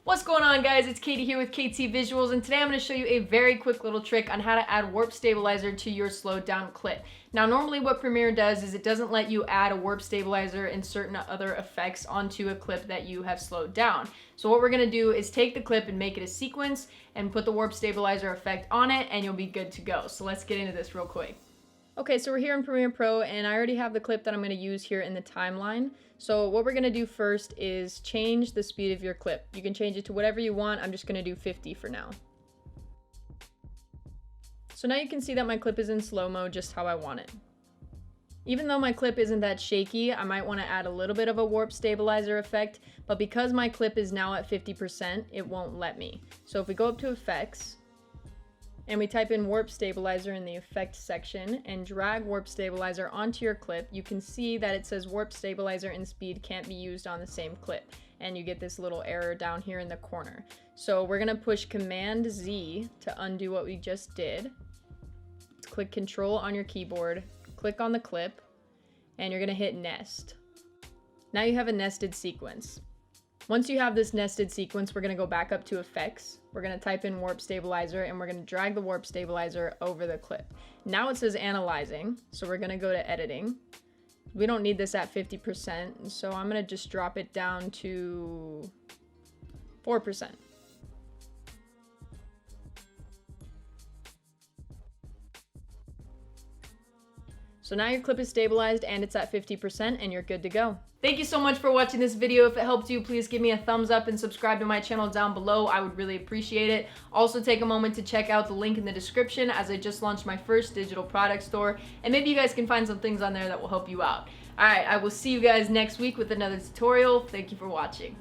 What's going on, guys? It's Katie here with KT Visuals, and today I'm going to show you a very quick little trick on how to add warp stabilizer to your slowed down clip. Now, normally what Premiere does is it doesn't let you add a warp stabilizer and certain other effects onto a clip that you have slowed down. So what we're going to do is take the clip and make it a sequence and put the warp stabilizer effect on it, and you'll be good to go. So let's get into this real quick. Okay, so we're here in Premiere Pro, and I already have the clip that I'm going to use here in the timeline. So what we're going to do first is change the speed of your clip. You can change it to whatever you want. I'm just going to do 50 for now. So now you can see that my clip is in slow-mo just how I want it. Even though my clip isn't that shaky, I might want to add a little bit of a warp stabilizer effect, but because my clip is now at 50%, it won't let me. So if we go up to Effects, and we type in warp stabilizer in the effect section and drag warp stabilizer onto your clip, you can see that it says warp stabilizer and speed can't be used on the same clip. And you get this little error down here in the corner. So we're gonna push Command Z to undo what we just did. Click Control on your keyboard, click on the clip, and you're gonna hit Nest. Now you have a nested sequence. Once you have this nested sequence, we're going to go back up to Effects. We're going to type in Warp Stabilizer, and we're going to drag the Warp Stabilizer over the clip. Now it says Analyzing, so we're going to go to Editing. We don't need this at 50%, so I'm going to just drop it down to 4%. So now your clip is stabilized and it's at 50% and you're good to go. Thank you so much for watching this video. If it helped you, please give me a thumbs up and subscribe to my channel down below. I would really appreciate it. Also, take a moment to check out the link in the description as I just launched my first digital product store, and maybe you guys can find some things on there that will help you out. All right, I will see you guys next week with another tutorial. Thank you for watching.